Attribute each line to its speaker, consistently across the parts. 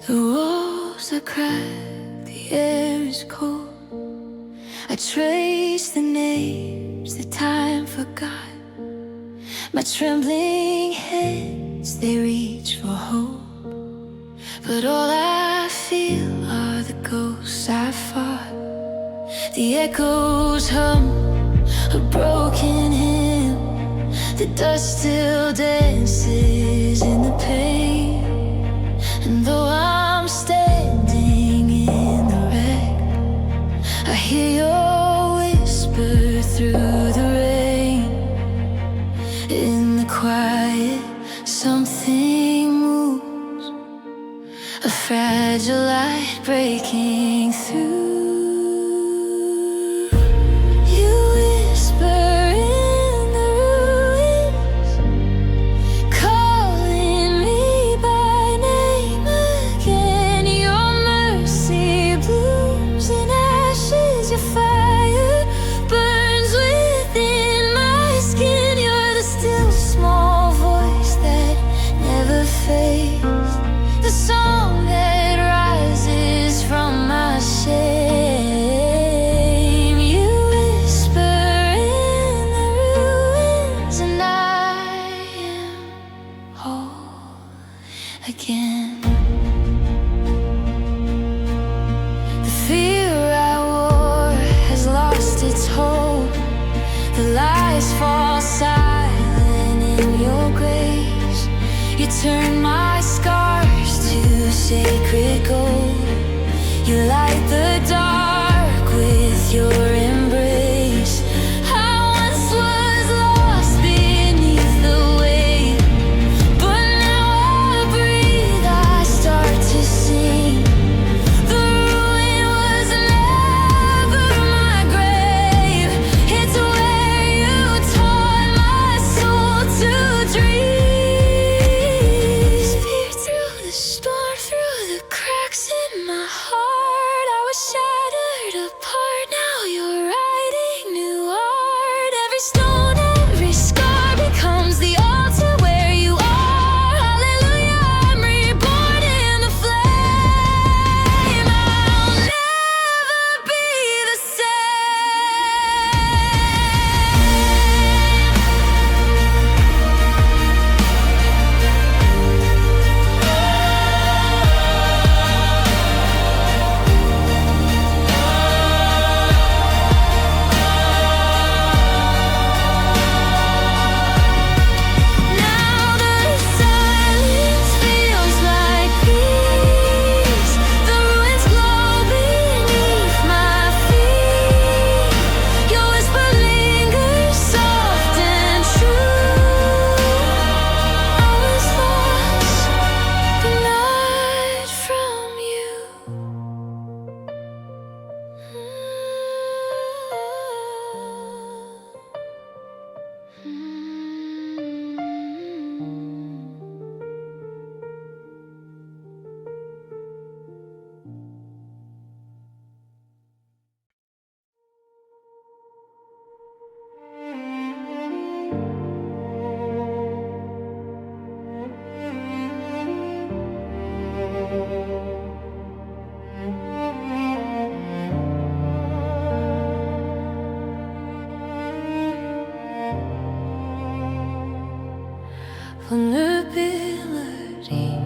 Speaker 1: The walls are cracked, the air is cold. I trace the names that time forgot. My trembling hands, they reach for hope. But all I feel are the ghosts I fought. The echoes hum a broken hymn. The dust still dances in the pain. And though I'm standing in the wreck, I hear your whisper through the rain. In the quiet, something moves, a fragile light breaking through. The song that rises from my shame. You whisper in the ruins, and I am whole again. The fear I wore has lost its hold. The lies fall silent in your grace. You turn my scars to sacred gold. You light the dark with your embrace. I once was lost beneath the weight, but now I breathe, I start to sing. The ruin was never my grave. It's where you taught my soul to dream. Vulnerability,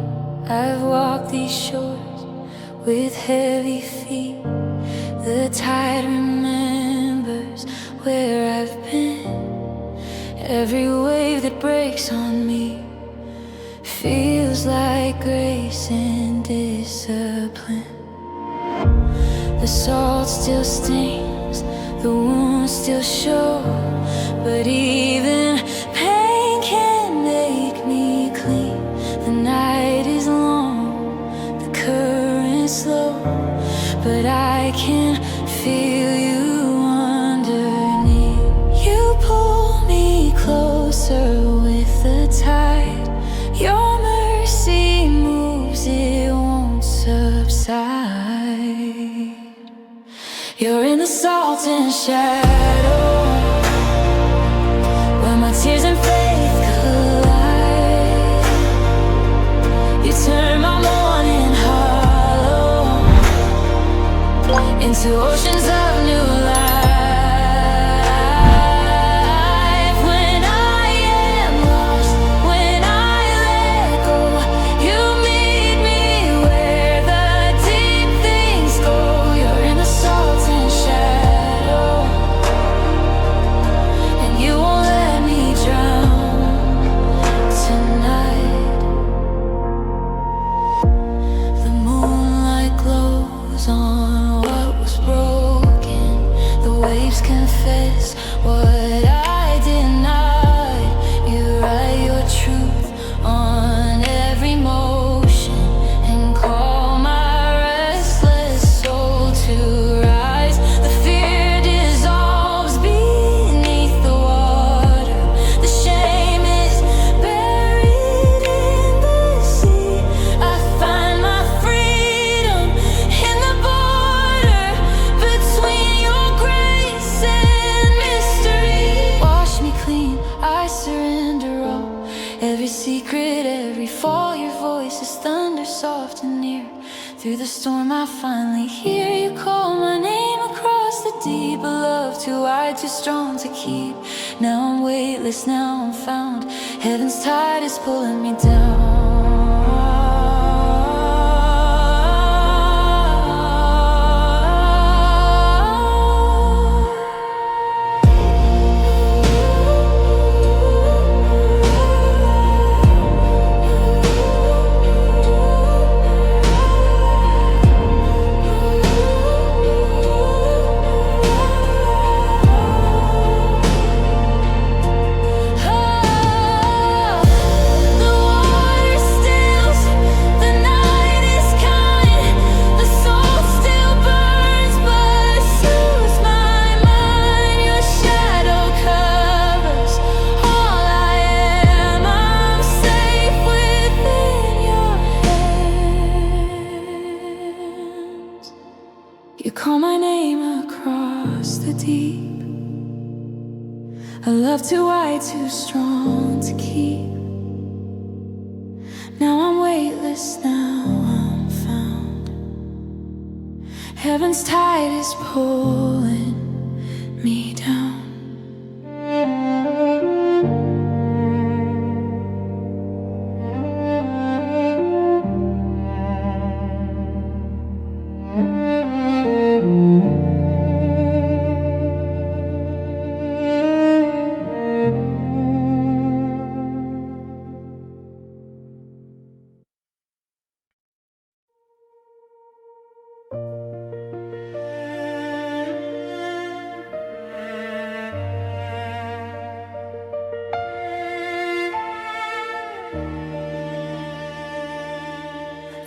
Speaker 1: I've walked these shores with heavy feet. The tide remembers where I've been. Every wave that breaks on me feels like grace and discipline. The salt still stings, the wounds still show, but even pain can make me clean. The night is long, the current's slow, but I can feel you underneath. You pull me closer with the tide. Your mercy moves, it won't subside. You're in the salt and shadow, where my tears and faith collide. You turn my morning heart into oceans of new life. When I am lost, when I let go, you meet me where the deep things go. You're in the salt and shadow, and you won't let me drown tonight. The moonlight glows on what was broken. The waves confess what I denied. You write your truth on every motion and call my restless soul to rise. The fear dissolves beneath the water. The shame is buried in the sea. I find my freedom in the border between your grace and mystery. Wash me clean, I surrender all. Every secret, every fall, your voice is thunder soft and near. Through the storm I finally hear you call my name across the deep. A love too wide, too strong to keep. Now I'm weightless, now I'm found. Heaven's tide is pulling me down. You call my name across the deep. A love too wide, too strong to keep. Now I'm weightless, now I'm found. Heaven's tide is pulling me down.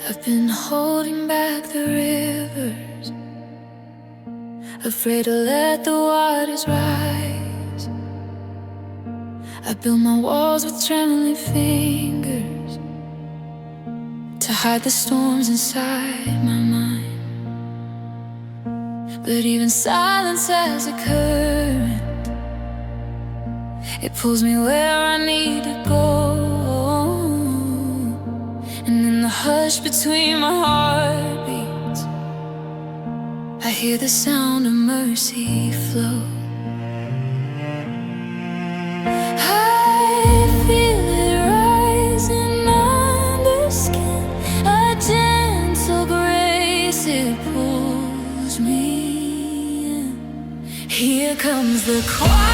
Speaker 1: I've been holding back the rivers, afraid to let the waters rise. I built my walls with trembling fingers to hide the storms inside my mind. But even silence has a current. It pulls me where I need to go. And in the hush between my heartbeats, I hear the sound of mercy flow. I feel it rising under skin, a gentle grace, it pulls me in. Here comes the quiet.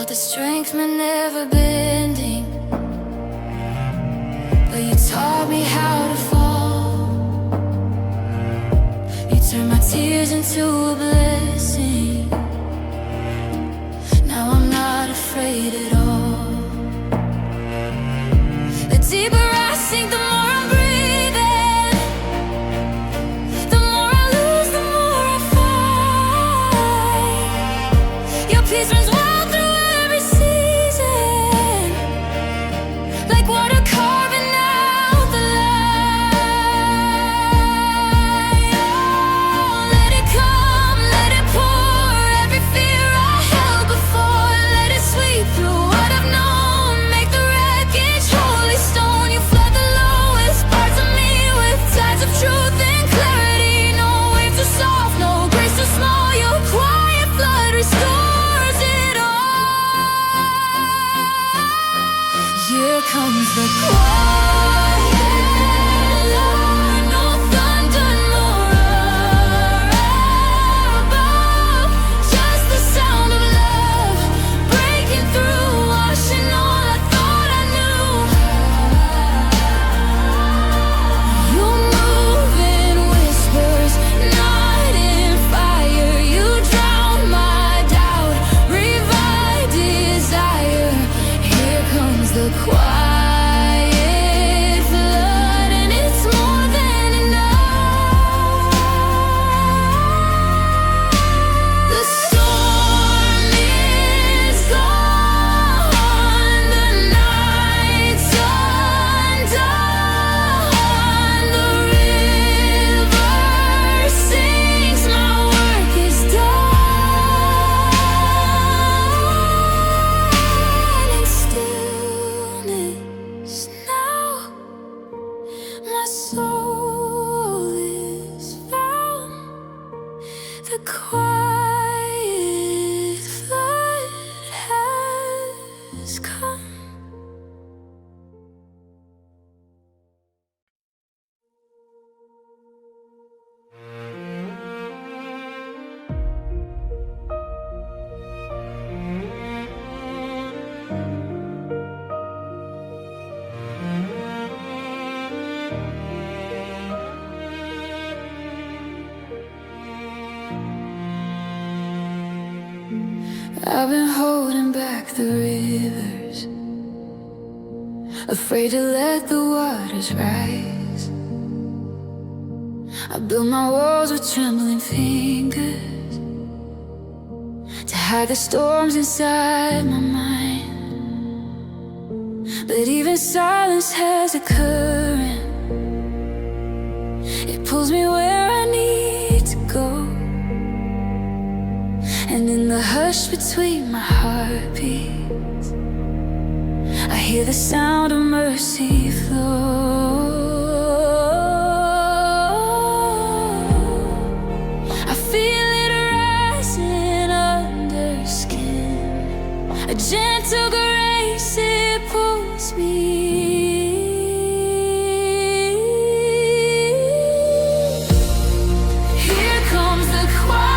Speaker 1: The strength meant never bending, but you taught me how to fall. You turned my tears into a blessing. Now I'm not The quiet flood has come. I've been holding back the rivers, afraid to let the waters rise. I built my walls with trembling fingers to hide the storms inside my mind. But even silence has a current, it pulls me where I need to go. And in the hush between my heartbeats, I hear the sound of mercy flow. I feel it rising under skin, a gentle grace, it pulls me. Here comes the quiet.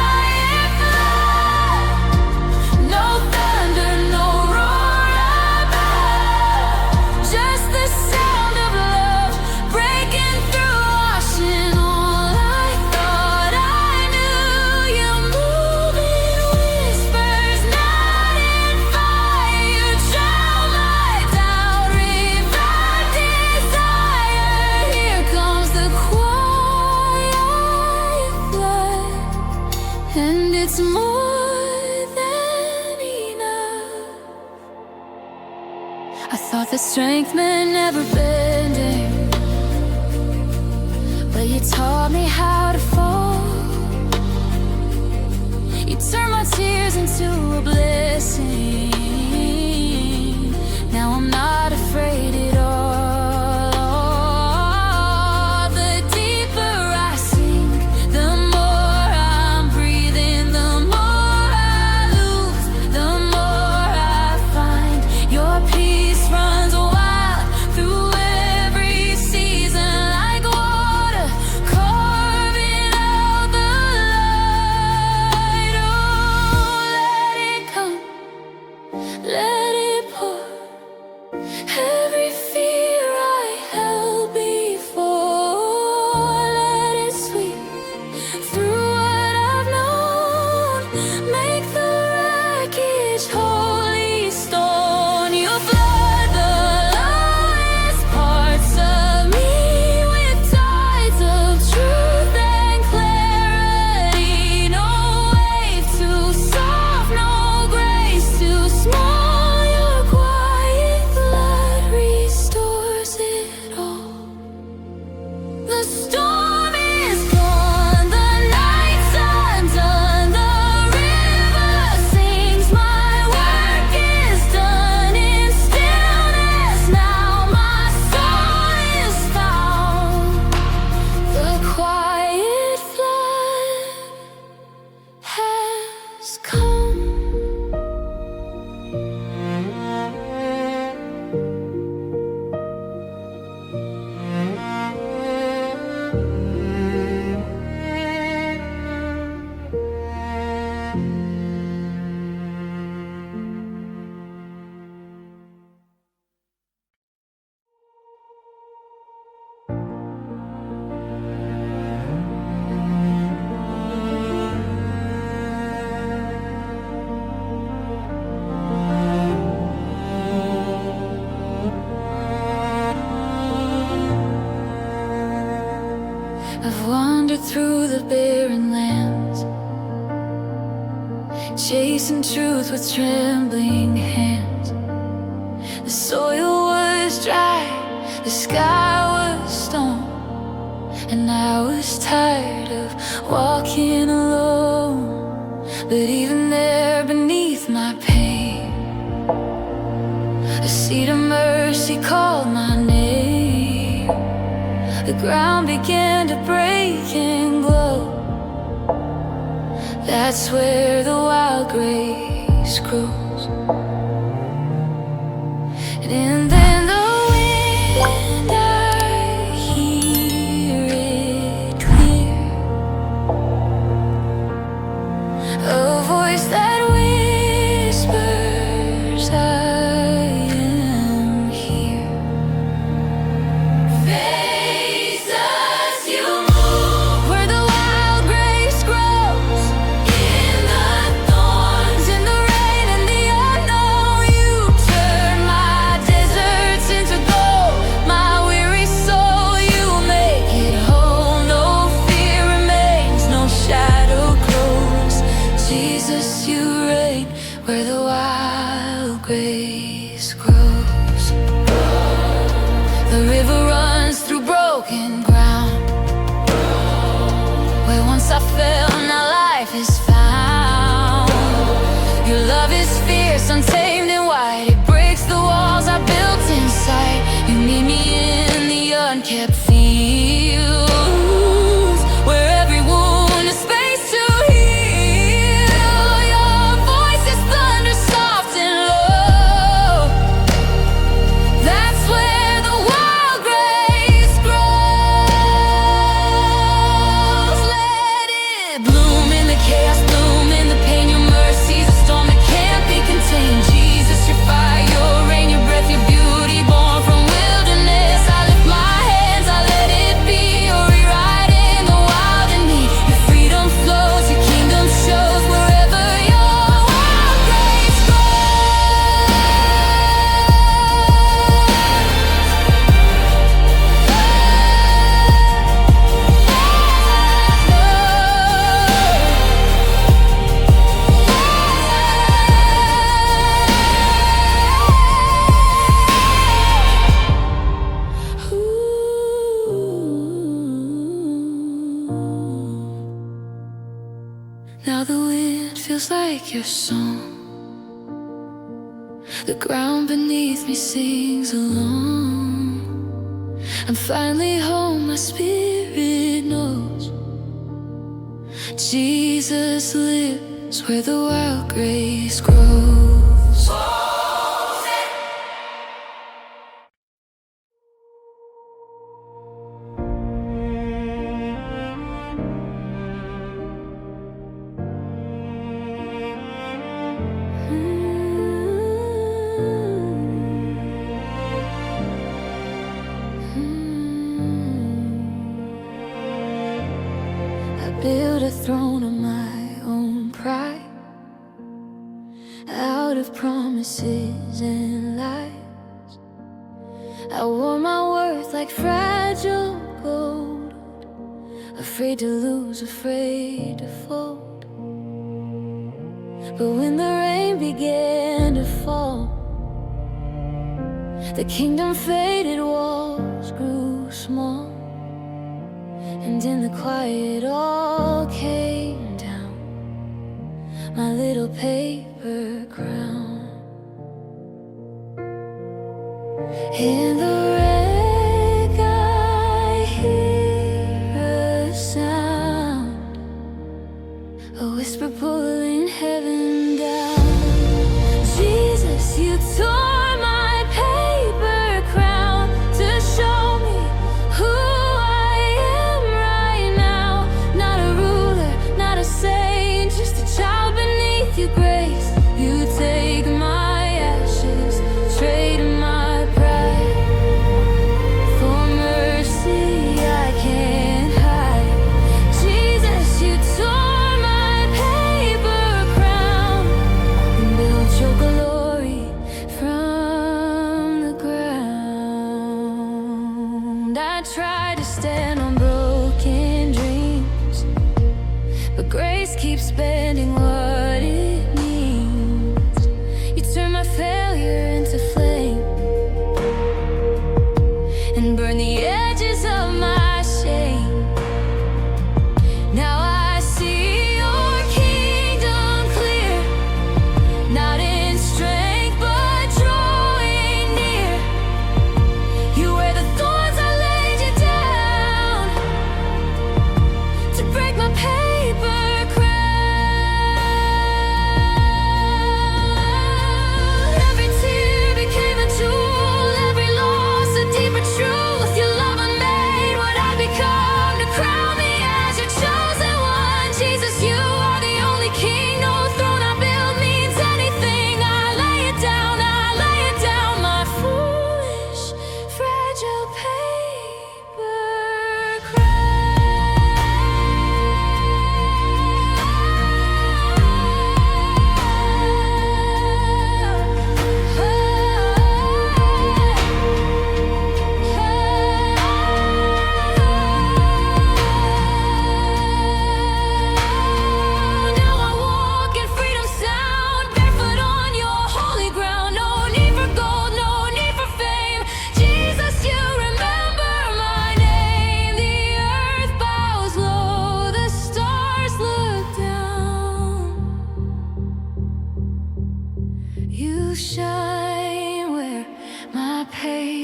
Speaker 1: And it's more than enough. I thought that strength meant never bending, but you taught me how to fall. You turned my tears into a blessing. Now I'm not afraid at all. I've wandered through the barren lands, chasing truth with trembling hands. The soil was dry, the sky was stone, and I was tired of walking alone. But even there beneath my pain, a seed of mercy called my name. The ground began to break and glow, That's where the wild grace grows. And then the wind, I hear it clear, a voice that whispers, I am here. Faces you move, where the wild grace grows, in the thorns, in the rain, and the unknown. You turn my deserts into gold, my weary soul you make it whole. No fear remains, no shadow grows. Jesus, you reign where the wild grace grows. The river runs through broken ground, where once I fell, now life is found. Your love is fierce, untamed and wide. It breaks the walls I built inside. You meet me in the unkept fields, where every wound is space to heal. Your voice is thunder, soft and low. That's where the wild grace grows. Let it bloom in the chaos, bloom in the pain. Your mercy is a storm that can't be contained. Jesus, your fire, your rain, your breath, your beauty, born from wilderness. I lift my hands, I let it be. You're rewriting the wild in me. Your freedom flows, your kingdom shows, wherever your wild grace Now the wind feels like your song. The ground beneath me sings along. I'm finally home, my spirit knows Jesus lives where the wild grace grows. I built a throne of my own pride, out of promises and lies. I wore my worth like fragile gold, afraid to lose, afraid to fold. But when the rain began to fall, the kingdom faded, walls grew small, and in the quiet all came down, my little paper crown. In the wreck I hear a sound, a whisper pulling heaven down. Jesus, you tore my paper crown to show me who I am right now. Not a ruler, not a saint, just a child beneath your grace. You take my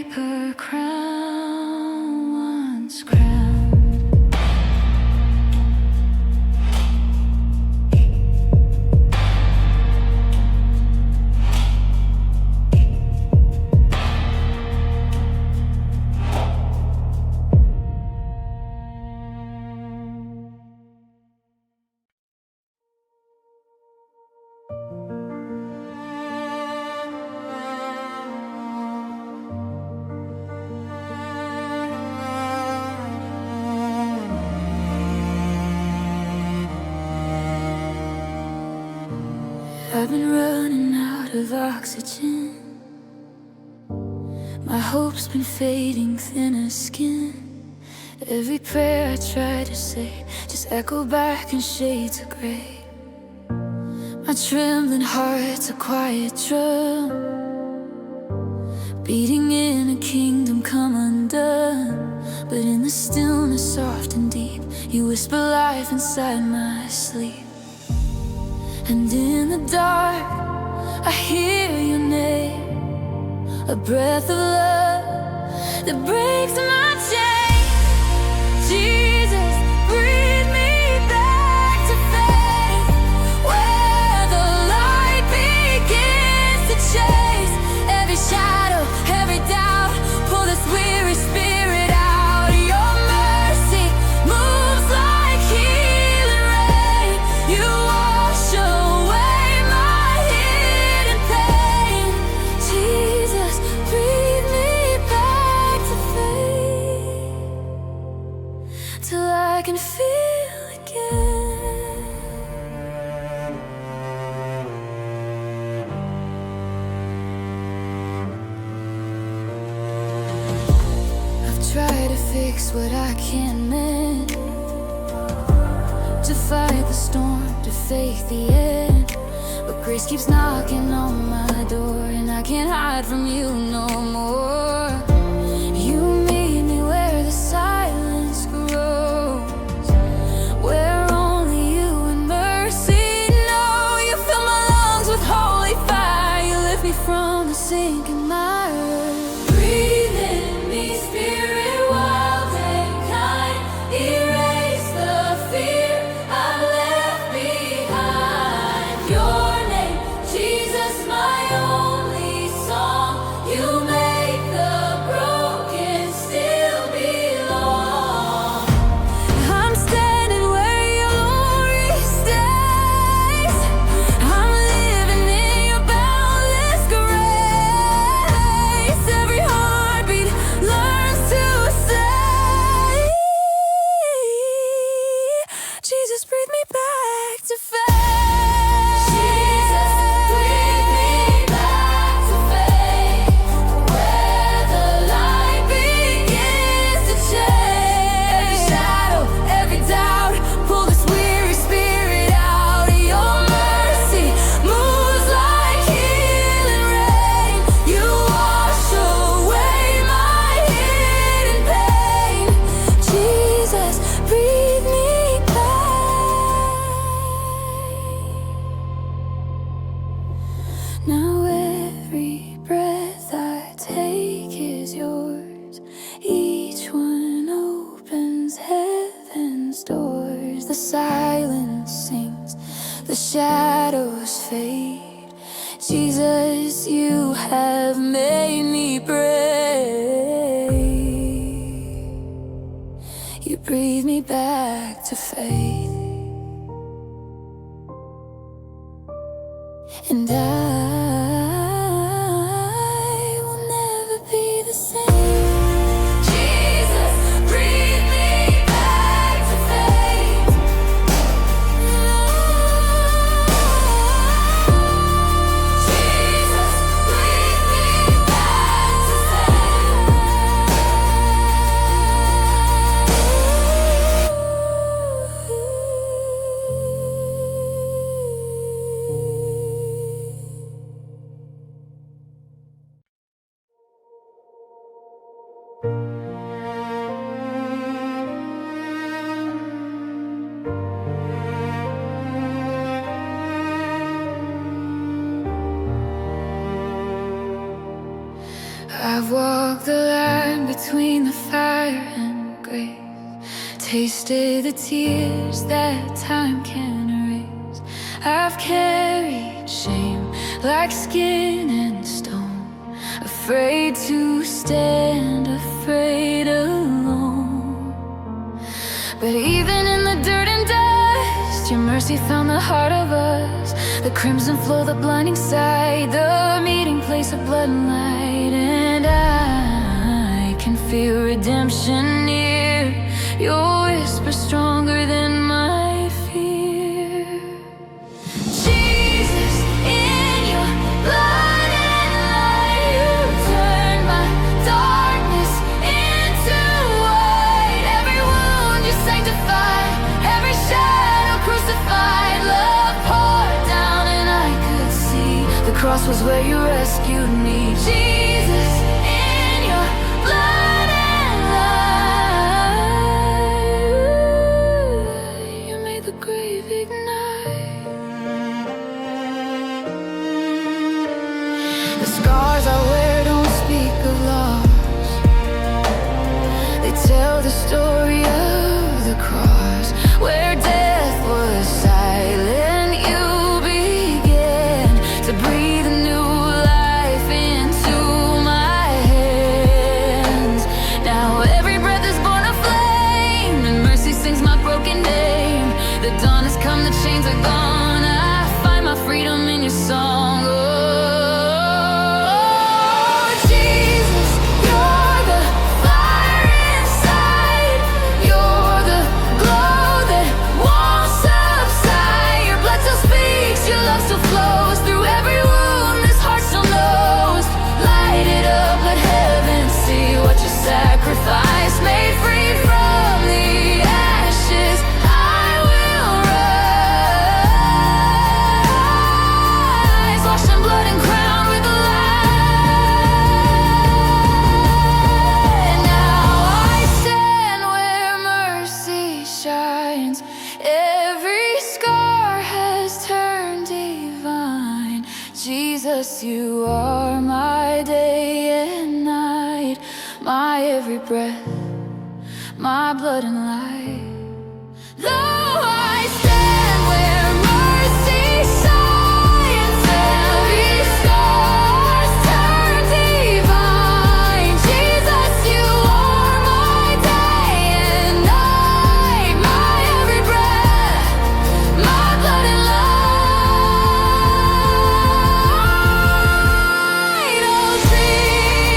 Speaker 1: paper crown once crowned. I've been running out of oxygen. My hope's been fading thin as skin. Every prayer I try to say just echo back in shades of gray. My trembling heart's a quiet drum, beating in a kingdom come undone. But in the stillness soft and deep, you whisper life inside my sleep. And in the dark, I hear your name, a breath of love that breaks my chains. Jesus, breathe me back to faith, where the light begins to chase every shadow, every doubt. Pull this weary spirit out. Your mercy moves like healing rain. You wash away my hidden pain. Jesus, breathe me back to faith, till I can feel again. I've tried to fix what I can't mend, to fight the storm, to fake the end. But grace keeps knocking on my door, and I can't hide from you no more. You meet me where the silence grows, where only you and mercy know. You fill my lungs with holy fire. You lift me from the sinking mire. Breathe in me, spirit wild and kind. Erase the fear I've left behind. Your name, Jesus, my only song. You make the broken still belong. I'm standing where your glory stays. I'm living in your boundless grace. Every heartbeat learns to say, Jesus, breathe me back to faith. Jesus, breathe me back to faith, where the light begins to change. Every shadow, every doubt, pull this weary spirit out. Your mercy moves like healing rain. You wash away my hidden pain. Jesus, breathe me back. Now every breath I take is yours. Each one opens heaven's doors. The silence sings, the shadows fade. Jesus, you have made me brave. You breathe me back to faith, and I will never be the same. Jesus, breathe me back to faith. Jesus, breathe me back to faith. walked the line between the fire and grace, tasted the tears that time can erase. I've carried shame like skin and stone, afraid to stand, afraid alone. But even in the dirt and dust, your mercy found the heart of us. The crimson flow, the blinding sight, the meeting place of blood and light. And I can feel redemption near, your whisper stronger than my fear. Jesus, in your blood and light, you turned my darkness into white. Every wound you sanctified, every shadow crucified. Love poured down and I could see the cross was where you rescued me. Jesus, in your blood and light, you made the grave ignite. The scars I wear don't speak of loss, they tell the story of the cross. Where death was silent, you began to breathe a new life into my hands. Now every breath is born a flame, and mercy sings my broken name. The dawn has come, the chains are gone, I find my freedom in your song. Oh, Jesus, you're the fire inside, you're the glow that won't subside. Your blood still speaks, your love still flows through every wound this heart still knows. Light it up, let heaven see what your sacrifice made. Free from the ashes, I will rise, washed in blood and crowned with the light. Now I stand where mercy shines, every scar has turned divine. Jesus, you are my day and night, my every breath, my blood and light. Though I stand where mercy shines, every scar's turned divine. Jesus, you are my day and night, my every breath, my blood and light. Oh, Jesus,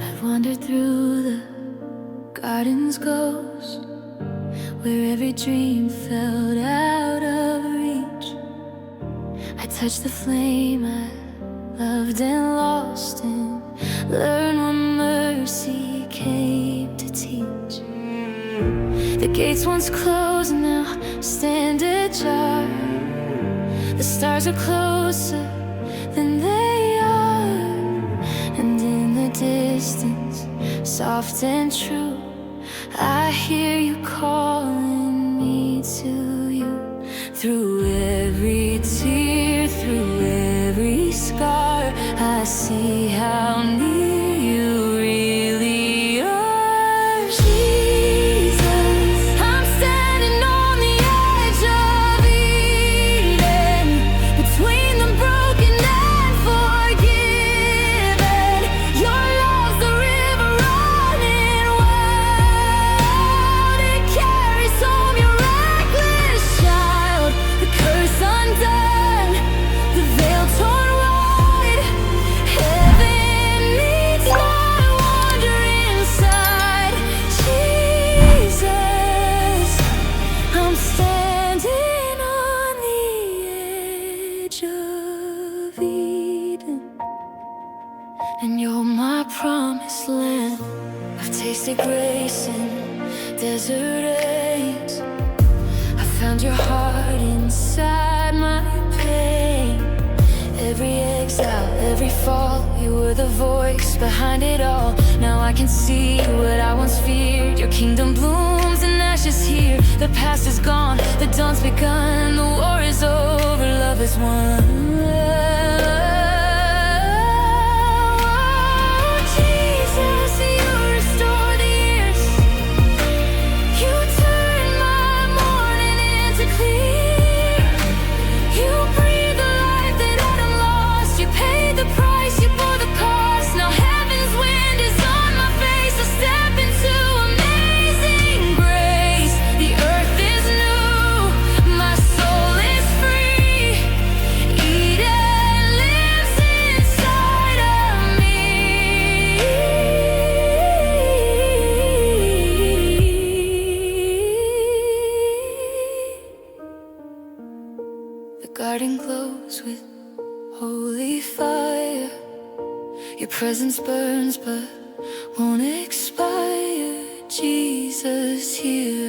Speaker 1: I've wandered through the garden's ghost, where every dream felt out of reach. I touched the flame I loved and lost, and learned what mercy came to teach. The gates once closed now stand ajar. The stars are closer than they are, and in the distance, soft and true, I hear you calling me to you. Through every tear, through every scar, I see how near you really are. Jesus, I'm standing on the edge of Eden, between the broken and forgiven. Your love's the river running wild, it carries home your reckless majestic grace in desert rains. I found your heart inside my pain. Every exile, every fall, you were the voice behind it all. Now I can see what I once feared. Your kingdom blooms in ashes here. The past is gone, the dawn's begun. The war is over, love is won. Garden glows with holy fire. Your presence burns but won't expire. Jesus, here